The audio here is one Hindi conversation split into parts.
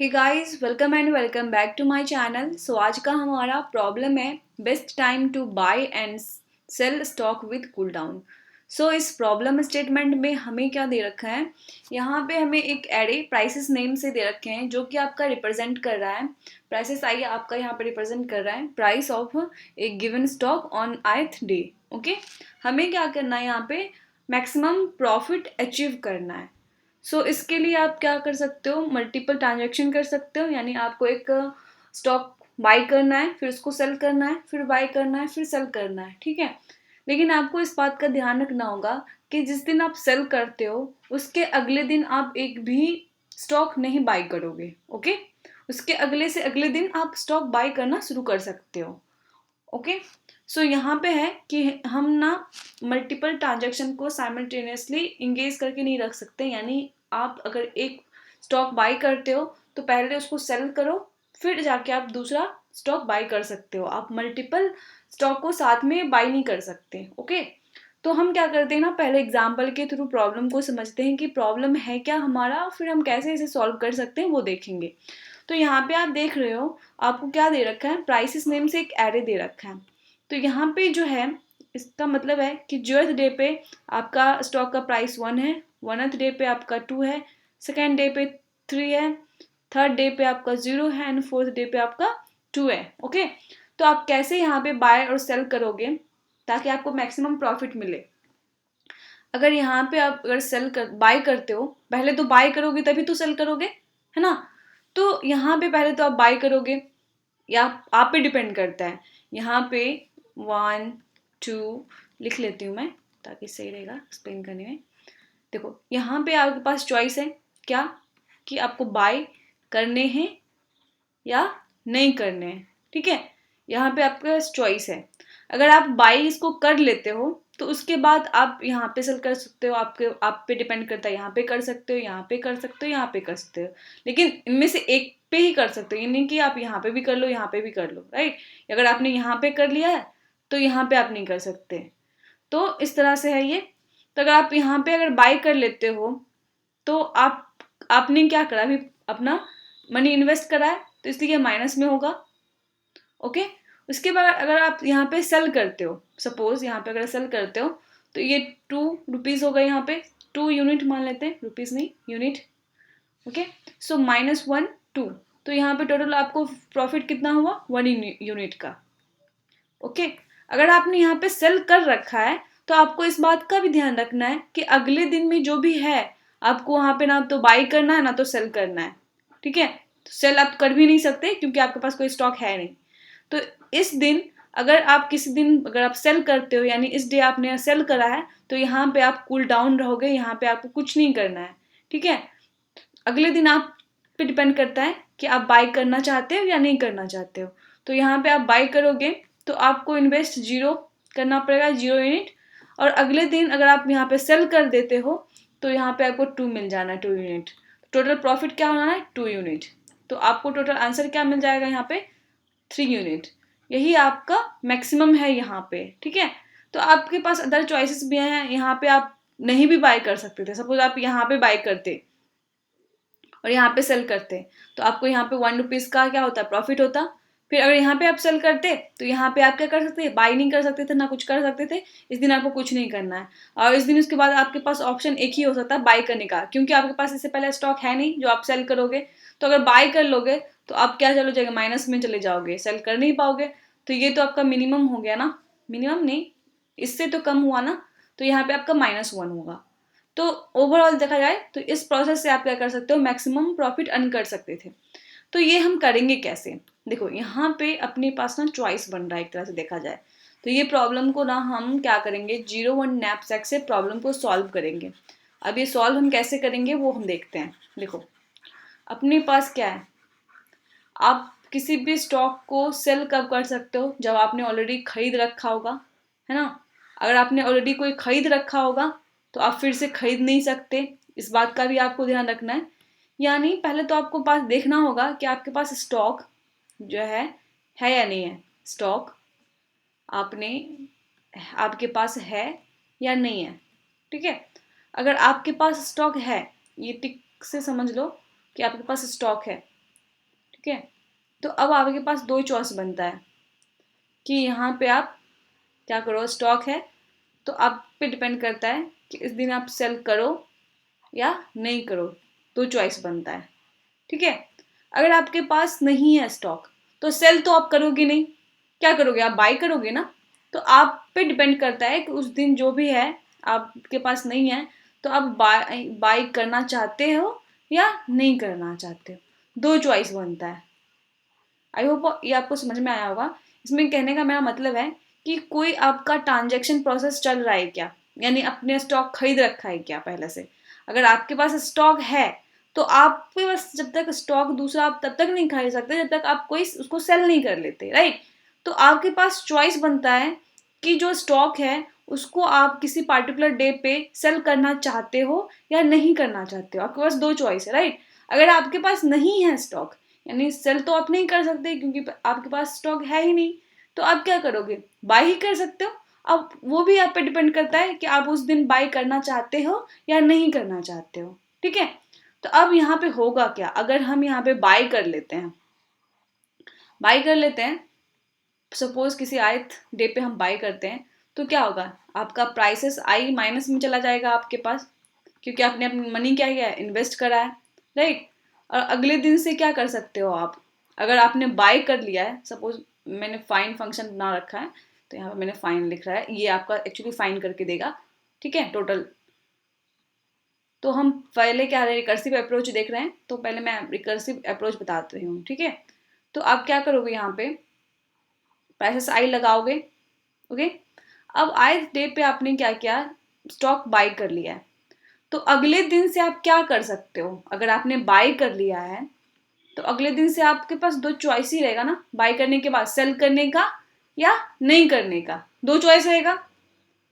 Hey guys, welcome and welcome back to my channel. So आज का हमारा प्रॉब्लम है best time to buy and sell stock with cool down. So इस प्रॉब्लम स्टेटमेंट में हमें क्या दे रखा है, यहाँ पे हमें एक एरे प्राइसेस नेम से दे रखे हैं जो कि आपका रिप्रेजेंट कर रहा है। प्राइसेस आइए आपका यहाँ पे रिप्रेजेंट कर रहा है price of A given stock on ith day. Okay, हमें क्या करना है, यहाँ पे मैक्सिमम प्रॉफिट अचीव करना है। इसके लिए आप क्या कर सकते हो, मल्टीपल ट्रांजेक्शन कर सकते हो। यानी आपको एक स्टॉक बाई करना है, फिर उसको सेल करना है, फिर बाई करना है, फिर सेल करना है, ठीक है। लेकिन आपको इस बात का ध्यान रखना होगा कि जिस दिन आप सेल करते हो उसके अगले दिन आप एक भी स्टॉक नहीं बाई करोगे। ओके, उसके अगले से अगले दिन आप स्टॉक बाई करना शुरू कर सकते हो। ओके, यहाँ पे है कि हम ना मल्टीपल ट्रांजेक्शन को साइमल्टेनियसली इंगेज करके नहीं रख सकते। यानी आप अगर एक स्टॉक बाई करते हो तो पहले उसको सेल करो, फिर जाके आप दूसरा स्टॉक बाई कर सकते हो। आप मल्टीपल स्टॉक को साथ में बाई नहीं कर सकते। ओके, तो हम क्या करते हैं ना, पहले एग्जाम्पल के थ्रू प्रॉब्लम को समझते हैं कि प्रॉब्लम है क्या हमारा, फिर हम कैसे इसे सॉल्व कर सकते हैं वो देखेंगे। तो यहाँ पे आप देख रहे हो, आपको क्या दे रखा है, प्राइसेस नेम से एक एरे दे रखा है। तो यहाँ पे जो है, इसका मतलब है कि जोथ डे पे आपका स्टॉक का प्राइस 1 है, 1th डे पे आपका 2 है, 2nd डे पे 3 है, 3rd डे पे आपका 0 है एंड 4th डे पे आपका 2 है। ओके, तो आप कैसे यहाँ पे बाय और सेल करोगे ताकि आपको मैक्सिमम प्रॉफिट मिले। अगर यहाँ पे आप अगर सेल कर बाय करते हो, पहले तो बाय करोगे तभी तो सेल करोगे, है ना। तो यहाँ पे पहले तो आप बाय करोगे, या आप पे डिपेंड करता है। यहाँ पे 1 2 लिख लेती हूँ मैं ताकि सही रहेगा एक्सप्लेन करने में। देखो यहाँ पे आपके पास चॉइस है क्या, कि आपको बाय करने हैं या नहीं करने हैं, ठीक है। यहाँ पे आपके पास चॉइस है। अगर आप बाई इसको कर लेते हो तो उसके बाद आप यहाँ पे सेल कर सकते हो, आपके आप पे डिपेंड करता है। यहाँ पे कर सकते हो, यहाँ पे कर सकते हो, यहाँ पे कर सकते हो, लेकिन इनमें से एक पे ही कर सकते हो। ये नहीं कि आप यहाँ पे भी कर लो, यहाँ पे भी कर लो, राइट। अगर आपने यहाँ पे कर लिया है तो यहाँ पे आप नहीं कर सकते। तो इस तरह से है ये। तो अगर आप यहाँ पे अगर बाई कर लेते हो तो आपने क्या करा, अभी अपना मनी इन्वेस्ट करा है, तो इसलिए माइनस में होगा। ओके, उसके बाद अगर आप यहाँ पे सेल करते हो, सपोज यहाँ पे अगर सेल करते हो तो ये 2 रुपीज़ हो गए। यहाँ पे 2 यूनिट मान लेते हैं, रुपीज़ नहीं यूनिट। ओके, सो -1 2, तो यहाँ पे टोटल आपको प्रॉफिट कितना हुआ, 1 यूनिट का। ओके, अगर आपने यहाँ पे सेल कर रखा है तो आपको इस बात का भी ध्यान रखना है कि अगले दिन में जो भी है आपको वहाँ पे ना तो बाई करना है ना तो सेल करना है, ठीक है। तो सेल आप कर भी नहीं सकते क्योंकि आपके पास कोई स्टॉक है नहीं। तो इस दिन अगर आप किसी दिन अगर आप सेल करते हो, यानी इस डे आपने सेल करा है, तो यहाँ पे आप कूल डाउन रहोगे, यहाँ पे आपको कुछ नहीं करना है, ठीक है। अगले दिन आप पे डिपेंड करता है कि आप बाई करना चाहते हो या नहीं करना चाहते हो। तो यहाँ पे आप बाई करोगे तो आपको इन्वेस्ट 0 करना पड़ेगा, 0 यूनिट। और अगले दिन अगर आप यहाँ पे सेल कर देते हो तो यहाँ पे आपको 2 मिल जाना है, 2 यूनिट। टोटल प्रॉफिट क्या होना है, 2 यूनिट। तो आपको टोटल आंसर क्या मिल जाएगा यहाँ पे, 3 यूनिट। यही आपका मैक्सिमम है यहाँ पे, ठीक है। तो आपके पास अदर चॉइसेस भी हैं, यहाँ पे आप नहीं भी बाय कर सकते थे। सपोज आप यहाँ पे बाय करते और यहाँ पे सेल करते तो आपको यहाँ पे 1 रुपीज़ का क्या होता, प्रॉफिट होता। फिर अगर यहाँ पे आप सेल करते तो यहाँ पे आप क्या कर सकते थे, बाई नहीं कर सकते थे ना कुछ कर सकते थे। इस दिन आपको कुछ नहीं करना है, और इस दिन उसके बाद आपके पास ऑप्शन एक ही हो सकता है, बाई करने का, क्योंकि आपके पास इससे पहले स्टॉक है नहीं जो आप सेल करोगे। तो अगर बाई कर लोगे तो आप क्या चले जाएगा, माइनस में चले जाओगे, सेल कर नहीं पाओगे। तो ये तो आपका मिनिमम हो गया ना, मिनिमम नहीं, इससे तो कम हुआ ना। तो यहाँ पे आपका -1 होगा। तो ओवरऑल देखा जाए तो इस प्रोसेस से आप क्या कर सकते हो, मैक्सिमम प्रॉफिट अर्न कर सकते थे। तो ये हम करेंगे कैसे, देखो यहाँ पे अपने पास ना चॉइस बन रहा है एक तरह से देखा जाए। तो ये प्रॉब्लम को ना हम क्या करेंगे, 0 1 नैपसैक से प्रॉब्लम को सॉल्व करेंगे। अब ये सॉल्व हम कैसे करेंगे वो हम देखते हैं। देखो अपने पास क्या है, आप किसी भी स्टॉक को सेल कब कर सकते हो, जब आपने ऑलरेडी खरीद रखा होगा, है ना। अगर आपने ऑलरेडी कोई खरीद रखा होगा तो आप फिर से खरीद नहीं सकते, इस बात का भी आपको ध्यान रखना है। यानी पहले तो आपको पास देखना होगा कि आपके पास स्टॉक जो है या नहीं है। स्टॉक आपने आपके पास है या नहीं है, ठीक है। अगर आपके पास स्टॉक है, ये टिक से समझ लो कि आपके पास स्टॉक है, ठीक है। तो अब आपके पास दो चॉइस बनता है कि यहाँ पे आप क्या करो, स्टॉक है तो आप पे डिपेंड करता है कि इस दिन आप सेल करो या नहीं करो, दो चॉइस बनता है। ठीक है। अगर आपके पास नहीं है स्टॉक तो सेल तो आप करोगे नहीं, क्या करोगे, आप बाई करोगे ना। तो आप पे डिपेंड करता है कि उस दिन जो भी है आपके पास नहीं है तो आप बाई करना चाहते हो या नहीं करना चाहते हो, दो चॉइस बनता है। आई होप ये आपको समझ में आया होगा। इसमें कहने का मेरा मतलब है कि कोई आपका ट्रांजैक्शन प्रोसेस चल रहा है क्या, यानी अपने स्टॉक खरीद रखा है क्या पहले से। अगर आपके पास स्टॉक है तो आपके पास जब तक स्टॉक दूसरा आप तब तक नहीं खरीद सकते जब तक आप कोई उसको सेल नहीं कर लेते, राइट। तो आपके पास चॉइस बनता है कि जो स्टॉक है उसको आप किसी पार्टिकुलर डे पे सेल करना चाहते हो या नहीं करना चाहते हो। आपके पास दो चॉइस है, राइट। अगर आपके पास नहीं है स्टॉक यानी सेल तो आप नहीं कर सकते क्योंकि आपके पास स्टॉक है ही नहीं, तो आप क्या करोगे, बाय ही कर सकते हो। अब वो भी आप पे डिपेंड करता है कि आप उस दिन बाय करना चाहते हो या नहीं करना चाहते हो। ठीक है। तो अब यहाँ पे होगा क्या, अगर हम यहाँ पे बाय कर लेते हैं, बाय कर लेते हैं, सपोज किसी आयत डे पे हम बाय करते हैं, तो क्या होगा, आपका प्राइसेस आई माइनस में चला जाएगा आपके पास, क्योंकि आपने अपनी मनी क्या किया है, इन्वेस्ट करा है, राइट। और अगले दिन से क्या कर सकते हो आप, अगर आपने बाय कर लिया है, सपोज मैंने फाइन फंक्शन बना रखा है तो यहाँ पे मैंने फाइन लिख रहा है, ये आपका एक्चुअली फाइन करके देगा। ठीक है, टोटल। तो हम पहले क्या रिकर्सिव अप्रोच देख रहे हैं, तो पहले मैं रिकर्सिव अप्रोच बताती हूँ। ठीक है। तो आप क्या करोगे, यहाँ पे प्राइसेस आई लगाओगे। ओके। अब आए डे पे आपने क्या किया, स्टॉक बाय कर लिया है, तो अगले दिन से आप क्या कर सकते हो, अगर आपने बाय कर लिया है तो अगले दिन से आपके पास दो चॉइस ही रहेगा ना, बाय करने के बाद सेल करने का या नहीं करने का, दो चॉइस रहेगा,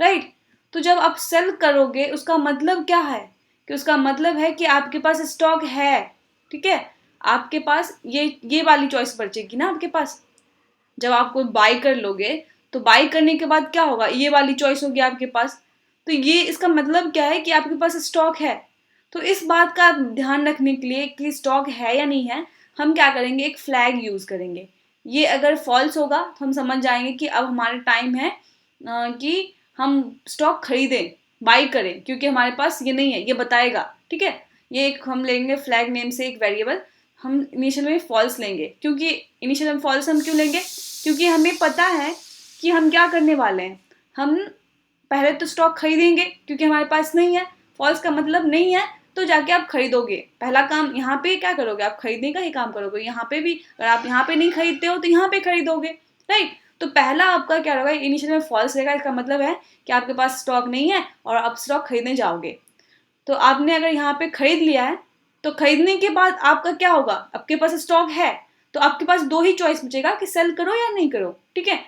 राइट। तो जब आप सेल करोगे उसका मतलब क्या है, कि उसका मतलब है कि आपके पास स्टॉक है। ठीक है। आपके पास ये वाली चॉइस बचेगी ना आपके पास। जब आप कोई बाय कर लोगे तो बाय करने के बाद क्या होगा, ये वाली चॉइस होगी आपके पास। तो ये इसका मतलब क्या है कि आपके पास स्टॉक है। तो इस बात का ध्यान रखने के लिए कि स्टॉक है या नहीं है, हम क्या करेंगे, एक फ्लैग यूज करेंगे। ये अगर फॉल्स होगा तो हम समझ जाएंगे कि अब हमारा टाइम है कि हम स्टॉक खरीदें, बाई करें, क्योंकि हमारे पास ये नहीं है, ये बताएगा। ठीक है। ये एक हम लेंगे फ्लैग नेम से एक वेरिएबल, हम इनिशियल में फॉल्स लेंगे। क्योंकि इनिशियल में फॉल्स हम क्यों लेंगे, क्योंकि हमें पता है कि हम क्या करने वाले हैं, हम पहले तो स्टॉक खरीदेंगे क्योंकि हमारे पास नहीं है। फॉल्स का मतलब नहीं है तो जाके आप खरीदोगे, पहला काम यहाँ पे क्या करोगे, आप खरीदने का ही काम करोगे। यहाँ पे भी अगर आप यहाँ पे नहीं खरीदते हो तो यहाँ पे खरीदोगे, राइट। तो पहला आपका क्या होगा, इनिशियल में फॉल्स रहेगा, इसका मतलब है कि आपके पास स्टॉक नहीं है और आप स्टॉक खरीदने जाओगे। तो आपने अगर यहाँ पे खरीद लिया है तो खरीदने के बाद आपका क्या होगा, आपके पास स्टॉक है तो आपके पास दो ही चॉइस बचेगा कि सेल करो या नहीं करो। ठीक है।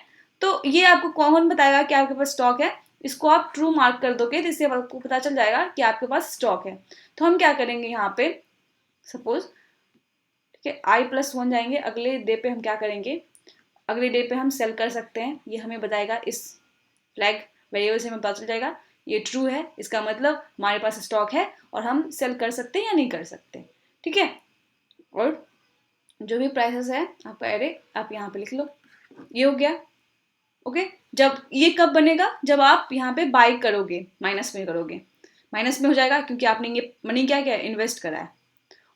तो ये आपको कौन बताएगा कि आपके पास स्टॉक है, इसको आप ट्रू मार्क कर दोगे जिससे आपको पता चल जाएगा कि आपके पास स्टॉक है। तो हम क्या करेंगे यहाँ पे, सपोज ठीक है, i+1 जाएंगे, अगले डे पे हम क्या करेंगे, अगले डे पे हम सेल कर सकते हैं, ये हमें बताएगा, इस फ्लैग वेरिएबल से हमें पता चल जाएगा ये ट्रू है, इसका मतलब हमारे पास स्टॉक है और हम सेल कर सकते हैं या नहीं कर सकते। ठीक है। और जो भी प्राइसेस है आपका एरे आप यहाँ पे लिख लो, ये हो गया। ओके। जब ये कब बनेगा, जब आप यहाँ पे बाय करोगे, माइनस में करोगे, माइनस में हो जाएगा क्योंकि आपने ये मनी क्या किया, इन्वेस्ट करा है।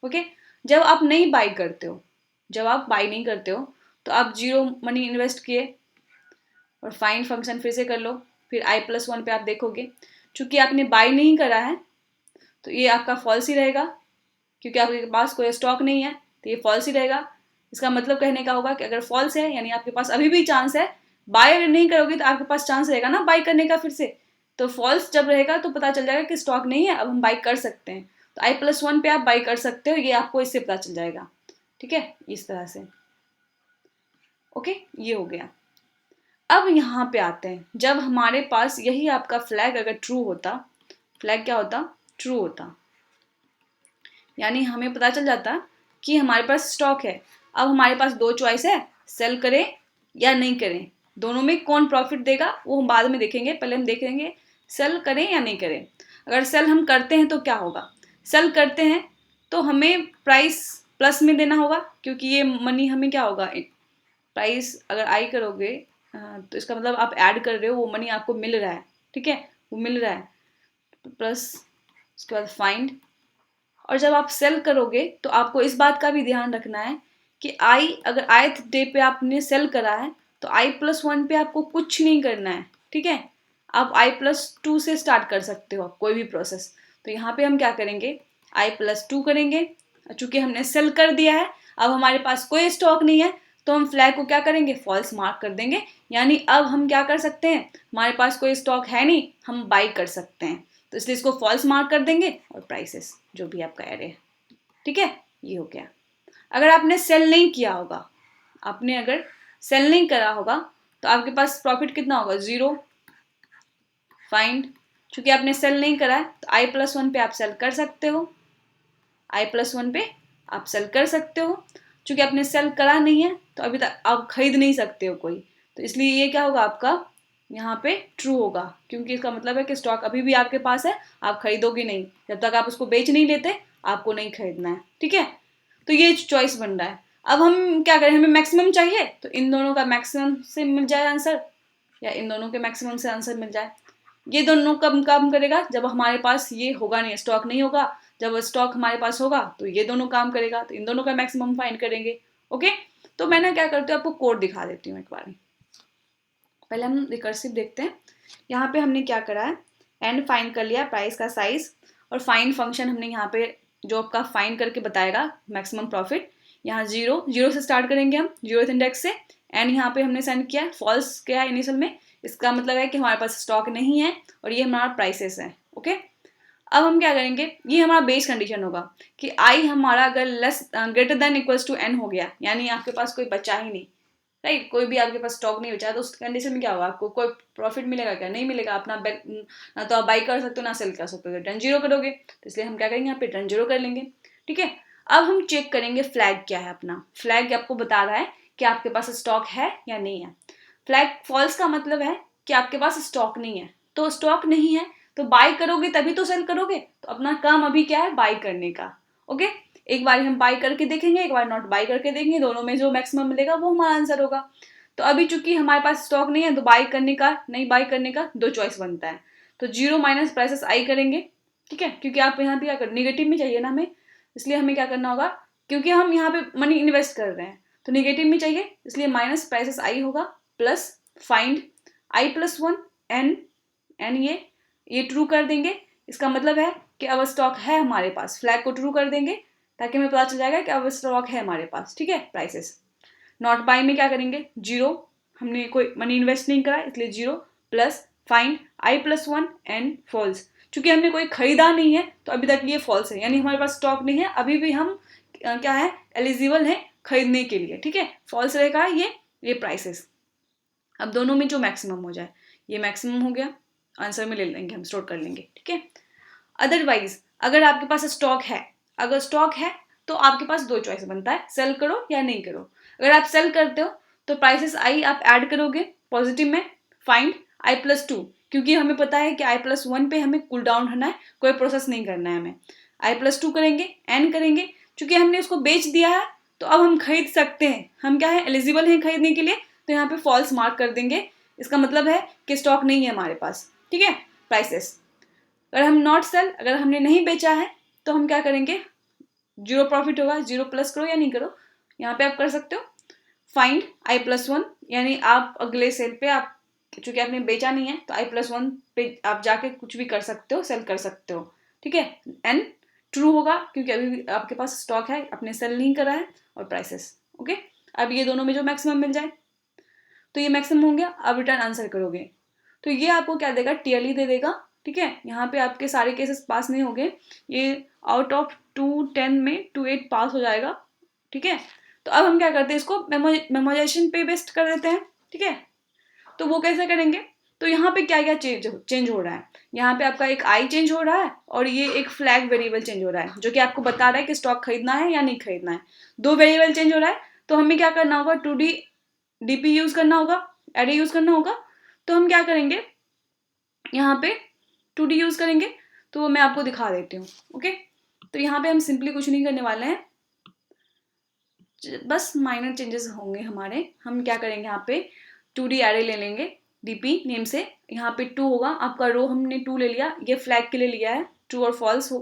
ओके। जब आप नहीं बाय करते हो, जब आप बाय नहीं करते हो तो आप जीरो मनी इन्वेस्ट किए और फाइंड फंक्शन फिर से कर लो, फिर i+1 पे आप देखोगे, चूंकि आपने बाय नहीं करा है तो ये आपका फॉल्स ही रहेगा, क्योंकि आपके पास कोई स्टॉक नहीं है तो ये फॉल्स ही रहेगा। इसका मतलब कहने का होगा कि अगर फॉल्स है यानी आपके पास अभी भी चांस है, बाय अगर नहीं करोगे तो आपके पास चांस रहेगा ना बाय करने का फिर से। तो फॉल्स जब रहेगा तो पता चल जाएगा कि स्टॉक नहीं है, अब हम बाय कर सकते हैं, तो i+1 पे आप बाय कर सकते हो, ये आपको इससे पता चल जाएगा। ठीक है, इस तरह से। ओके, ये हो गया। अब यहाँ पे आते हैं, जब हमारे पास यही आपका फ्लैग अगर ट्रू होता, फ्लैग क्या होता, ट्रू होता, यानी हमें पता चल जाता कि हमारे पास स्टॉक है। अब हमारे पास दो चॉइस है, सेल करें या नहीं करें, दोनों में कौन प्रॉफिट देगा वो हम बाद में देखेंगे, पहले हम देखेंगे सेल करें या नहीं करें। अगर सेल हम करते हैं तो क्या होगा, सेल करते हैं तो हमें प्राइस प्लस में देना होगा, क्योंकि ये मनी हमें क्या होगा, प्राइस अगर आई करोगे तो इसका मतलब आप ऐड कर रहे हो, वो मनी आपको मिल रहा है, ठीक है, वो मिल रहा है, प्लस उसके बाद फाइंड। और जब आप सेल करोगे तो आपको इस बात का भी ध्यान रखना है कि आई, अगर ith डे पे आपने सेल करा है तो i+1 पे आपको कुछ नहीं करना है, ठीक है, आप i+2 से स्टार्ट कर सकते हो कोई भी प्रोसेस। तो यहाँ पे हम क्या करेंगे, i+2 करेंगे। चूंकि हमने सेल कर दिया है, अब हमारे पास कोई स्टॉक नहीं है, तो हम फ्लैग को क्या करेंगे, फॉल्स मार्क कर देंगे, यानी अब हम क्या कर सकते हैं, हमारे पास कोई स्टॉक है नहीं, हम बाई कर सकते हैं, तो इसलिए इसको फॉल्स मार्क कर देंगे और प्राइसेस जो भी आपका एरे है, ठीक है, ये हो गया। अगर आपने सेल नहीं किया होगा, आपने अगर सेल नहीं करा होगा तो आपके पास प्रॉफिट कितना होगा, 0। फाइंड, चूंकि आपने सेल नहीं करा है तो i+1 पे आप सेल कर सकते हो, i+1 पे आप सेल कर सकते हो। चूंकि आपने सेल करा नहीं है तो अभी तक आप खरीद नहीं सकते हो कोई, तो इसलिए ये क्या होगा आपका, यहाँ पे ट्रू होगा, क्योंकि इसका मतलब है कि स्टॉक अभी भी आपके पास है, आप खरीदोगे नहीं, जब तक आप उसको बेच नहीं लेते आपको नहीं खरीदना है, ठीक है। तो ये चॉइस बन रहा है। अब हम क्या करें, हमें मैक्सिमम चाहिए तो इन दोनों का मैक्सिमम से मिल जाए आंसर, या इन दोनों के मैक्सिमम से आंसर मिल जाए। ये दोनों कब काम करेगा, जब हमारे पास ये होगा नहीं, स्टॉक नहीं होगा, जब स्टॉक हमारे पास होगा तो ये दोनों काम करेगा, तो इन दोनों का मैक्सिमम फाइंड करेंगे। ओके, तो मैं ना क्या करती हूँ, आपको कोड दिखा देती हूँ एक बार। पहले हम रिकर्सिव देखते हैं। यहाँ पे हमने क्या करा है, एंड फाइंड कर लिया प्राइस का साइज, और फाइंड फंक्शन हमने यहाँ पे जो आपका फाइंड करके बताएगा मैक्सिमम प्रॉफिट, यहाँ 0 से स्टार्ट करेंगे हम, 0th इंडेक्स से, एंड यहाँ पे हमने सेंड किया फॉल्स किया है इनिशियल में, इसका मतलब है कि हमारे पास स्टॉक नहीं है और ये हमारा प्राइसेस है। ओके, अब हम क्या करेंगे, ये हमारा बेस कंडीशन होगा कि आई हमारा अगर less greater than equals to n हो गया, यानी आपके पास कोई बचा ही नहीं, राइट, कोई भी आपके पास स्टॉक नहीं बचा, तो उस कंडीशन में क्या होगा, आपको कोई प्रॉफिट मिलेगा क्या, नहीं मिलेगा। अपना ना तो आप बाई कर सकते हो ना सेल कर सकते हो, रिटर्न 0 करोगे, तो इसलिए हम क्या करेंगे, यहाँ पे रिटर्न 0 कर लेंगे, ठीक है। अब हम चेक करेंगे फ्लैग क्या है अपना, फ्लैग आपको बता रहा है कि आपके पास स्टॉक है या नहीं है। फ्लैग फॉल्स का मतलब है कि आपके पास स्टॉक नहीं है, तो स्टॉक नहीं है तो बाई करोगे तभी तो सेल करोगे, तो अपना काम अभी क्या है, बाई करने का। ओके, एक बार हम बाई करके देखेंगे, एक बार नॉट बाई करके देखेंगे, दोनों में जो मैक्सिमम मिलेगा वो हमारा आंसर होगा। तो अभी चूंकि हमारे पास स्टॉक नहीं है तो बाई करने का नहीं बाई करने का दो चॉइस बनता है, तो 0 माइनस प्राइसेस आई करेंगे, ठीक है, क्योंकि आप यहाँ पे क्या कर, निगेटिव में चाहिए ना हमें, इसलिए हमें क्या करना होगा, क्योंकि हम यहाँ पे मनी इन्वेस्ट कर रहे हैं तो निगेटिव में चाहिए, इसलिए माइनस प्राइसेस आई होगा, प्लस फाइंड i+1 एन ये ट्रू कर देंगे। इसका मतलब है कि अब स्टॉक है हमारे पास, फ्लैग को ट्रू कर देंगे ताकि हमें पता चल जाएगा कि अब स्टॉक है हमारे पास, ठीक है। प्राइसेस नॉट बाई में क्या करेंगे, 0, हमने कोई मनी इन्वेस्ट नहीं करा इसलिए 0, plus find i+1 and false, चूंकि हमने कोई खरीदा नहीं है तो अभी तक ये फॉल्स है, यानी हमारे पास स्टॉक नहीं है, अभी भी हम क्या है, एलिजिबल है खरीदने के लिए, ठीक है। फॉल्स रहेगा ये प्राइसेस। अब दोनों में जो मैक्सिमम हो जाए, ये मैक्सिमम हो गया, आंसर में ले लेंगे, हम स्टोर कर लेंगे, ठीक है। अदरवाइज अगर आपके पास स्टॉक है, अगर स्टॉक है तो आपके पास दो चॉइस बनता है, सेल करो या नहीं करो। अगर आप सेल करते हो तो प्राइसेस आई आप ऐड करोगे पॉजिटिव में, फाइंड i+2, क्योंकि हमें पता है कि i+1 पे हमें कूल डाउन होना है, कोई प्रोसेस नहीं करना है हमें, i+2 करेंगे, एन करेंगे, चूंकि हमने उसको बेच दिया है तो अब हम खरीद सकते हैं, हम क्या है, एलिजिबल हैं खरीदने के लिए, तो यहाँ पे फॉल्स मार्क कर देंगे, इसका मतलब है कि स्टॉक नहीं है हमारे पास, ठीक है। प्राइसेस अगर हम नॉट सेल, अगर हमने नहीं बेचा है तो हम क्या करेंगे, 0 प्रॉफिट होगा, 0 प्लस करो या नहीं करो, यहाँ पे आप कर सकते हो फाइंड i+1, यानी आप अगले सेल पे आप, चूंकि आपने बेचा नहीं है तो i+1 पे आप जाके कुछ भी कर सकते हो, सेल कर सकते हो, ठीक है। एन ट्रू होगा क्योंकि अभी भी आपके पास स्टॉक है, आपने सेल नहीं करा है, और प्राइसेस। ओके, अब ये दोनों में जो मैक्सिमम मिल जाए तो ये मैक्सिमम हो गया, अब रिटर्न आंसर करोगे तो ये आपको क्या देगा, टीएलई दे देगा, ठीक है। यहाँ पे आपके सारे केसेस पास नहीं होंगे, ये आउट ऑफ 210 में 28 पास हो जाएगा, ठीक है। तो अब हम क्या करते हैं, इसको मेमोराइजेशन पे बेस्ट कर देते हैं, ठीक है। तो वो कैसे करेंगे, तो यहाँ पे क्या क्या चेंज हो रहा है, यहाँ पे आपका एक आई चेंज हो रहा है और ये एक फ्लैग वेरिएबल चेंज हो रहा है, जो कि आपको बता रहा है कि स्टॉक खरीदना है या नहीं खरीदना है। दो वेरिएबल चेंज हो रहा है, तो हमें क्या करना होगा, 2D डीपी यूज करना होगा, एरे यूज करना होगा। तो हम क्या करेंगे, यहाँ पे 2D यूज करेंगे, तो वो मैं आपको दिखा देती हूँ। ओके, तो यहाँ पे हम सिंपली कुछ नहीं करने वाले हैं, बस माइनर चेंजेस होंगे हमारे। हम क्या करेंगे यहाँ पे 2D एरे ले लेंगे डीपी नेम से। यहाँ पे 2 होगा, आपका रो हमने 2 ले लिया, ये फ्लैग के लिए लिया है, ट्रू और फॉल्स हो।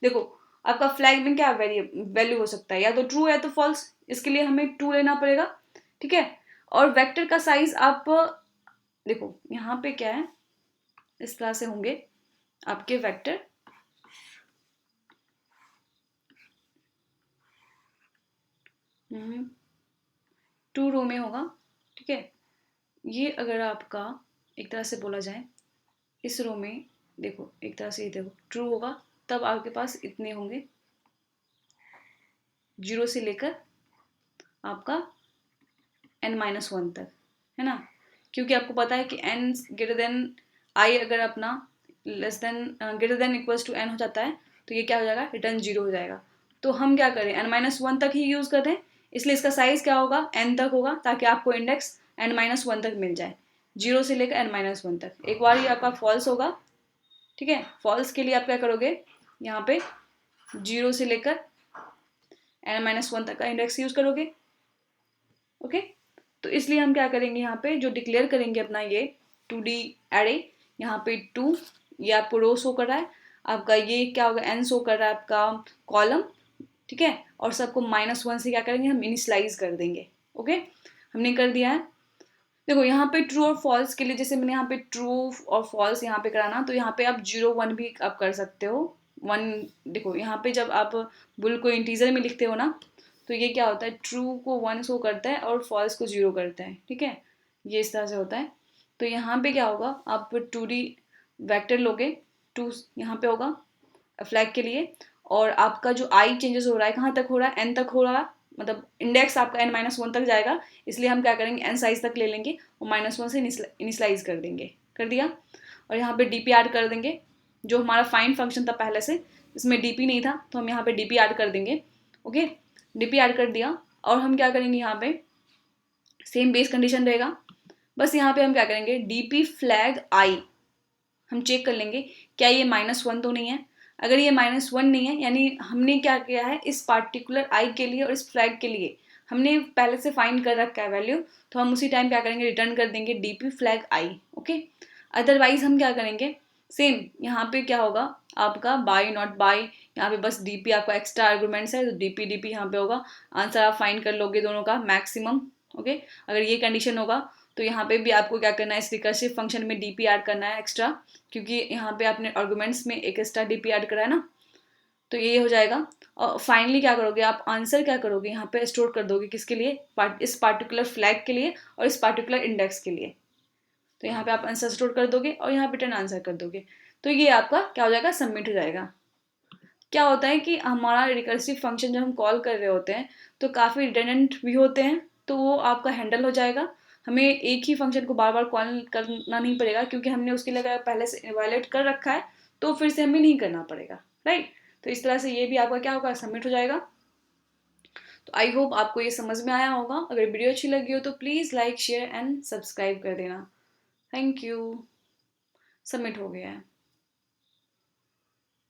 देखो आपका फ्लैग में क्या वैल्यू हो सकता है, या तो ट्रू या तो फॉल्स, इसके लिए हमें 2 लेना पड़ेगा, ठीक है। और वेक्टर का साइज आप देखो यहाँ पे क्या है, इस तरह से होंगे आपके वेक्टर। टू रो में होगा, ठीक है। ये अगर आपका एक तरह से बोला जाए, इस रो में देखो एक तरह से, ये देखो ट्रू होगा, तब आपके पास इतने होंगे 0 से लेकर आपका n-1 तक, है ना। क्योंकि आपको पता है कि n ग्रेटर देन i अगर अपना less than greater than equals to n हो जाता है, तो ये क्या हो जाएगा, रिटर्न 0 हो जाएगा। तो हम क्या करें, n-1 तक ही यूज़ करते हैं, इसलिए इसका साइज क्या होगा, n तक होगा, ताकि आपको इंडेक्स n-1 तक मिल जाए, 0 से लेकर n-1 तक। एक बार ये आपका फॉल्स होगा, ठीक है। फॉल्स के लिए आप क्या करोगे, यहाँ पे 0 से लेकर n-1 तक का इंडेक्स यूज करोगे, ओके। तो इसलिए हम क्या करेंगे, यहाँ पे जो डिक्लेयर करेंगे अपना ये 2D एरे, यहाँ पे 2 ये आपको रो शो कर रहा है, आपका ये क्या होगा, n शो कर रहा है आपका कॉलम, ठीक है। और सबको -1 से क्या करेंगे, हम इनिशलाइज कर देंगे, ओके। हमने कर दिया है। देखो यहाँ पे ट्रू और फॉल्स के लिए, जैसे मैंने यहाँ पे ट्रू और फॉल्स यहाँ पे कराना, तो यहाँ पे आप 0-1 भी आप कर सकते हो। 1 देखो यहाँ पे जब आप बुल को इंटीजर में लिखते हो ना, तो ये क्या होता है, ट्रू को 1 शो करता है और फॉल्स को 0 करता है, ठीक है। ये इस तरह से होता है। तो यहाँ पे क्या होगा, आप 2D वेक्टर लोगे, 2 यहाँ पे होगा फ्लैग के लिए, और आपका जो आई चेंजेस हो रहा है कहाँ तक हो रहा है, n तक हो रहा है, मतलब इंडेक्स आपका n-1 तक जाएगा, इसलिए हम क्या करेंगे, n साइज तक ले लेंगे और -1 से इनिशलाइज कर देंगे, कर दिया। और यहाँ पे डीपी ऐड कर देंगे, जो हमारा फाइंड फंक्शन था पहले से, इसमें डीपी नहीं था, तो हम यहाँ पे डीपी ऐड कर देंगे, ओके। डीपी ऐड कर दिया, और हम क्या करेंगे, यहाँ पे सेम बेस कंडीशन रहेगा, बस यहाँ पे हम क्या करेंगे, डीपी फ्लैग आई हम चेक कर लेंगे क्या ये -1 तो नहीं है। अगर ये -1 नहीं है, यानी हमने क्या किया है, इस पार्टिकुलर आई के लिए और इस फ्लैग के लिए हमने पहले से फाइंड कर रखा है वैल्यू, तो हम उसी टाइम क्या करेंगे, रिटर्न कर देंगे डीपी फ्लैग आई, ओके। अदरवाइज हम क्या करेंगे, सेम यहाँ पे क्या होगा आपका बाई नॉट बाई, यहाँ पे बस डीपी आपका एक्स्ट्रा आर्गूमेंट्स है, तो डीपी डीपी यहाँ पे होगा, आंसर आप फाइंड कर लोगे दोनों का मैक्सिमम, ओके। अगर ये कंडीशन होगा, तो यहाँ पे भी आपको क्या करना है, इस रिकर्सिव फंक्शन में डीपी ऐड करना है एक्स्ट्रा, क्योंकि यहाँ पे आपने आर्गुमेंट्स में एक एक्स्ट्रा डीपी ऐड करा है ना, तो ये हो जाएगा। और फाइनली क्या करोगे, आप आंसर क्या करोगे, यहाँ पे स्टोर कर दोगे किसके लिए, इस पार्टिकुलर फ्लैग के लिए और इस पार्टिकुलर इंडेक्स के लिए। तो यहाँ पे आप आंसर स्टोर कर दोगे और यहाँ पे रिटर्न आंसर कर दोगे, तो ये आपका क्या हो जाएगा, सबमिट हो जाएगा। क्या होता है कि हमारा रिकर्सिव फंक्शन जब हम कॉल कर रहे होते हैं, तो काफ़ी रिडंडेंट भी होते हैं, तो वो आपका हैंडल हो जाएगा। हमें एक ही फंक्शन को बार बार कॉल करना नहीं पड़ेगा, क्योंकि हमने उसके लिए पहले से इवैल्यूएट कर रखा है, तो फिर से हमें नहीं करना पड़ेगा, राइट। तो इस तरह से ये भी आपका क्या होगा, सबमिट हो जाएगा। तो आई होप आपको ये समझ में आया होगा। अगर वीडियो अच्छी लगी हो तो please like share and subscribe कर देना। Thank you. सबमिट हो गया है।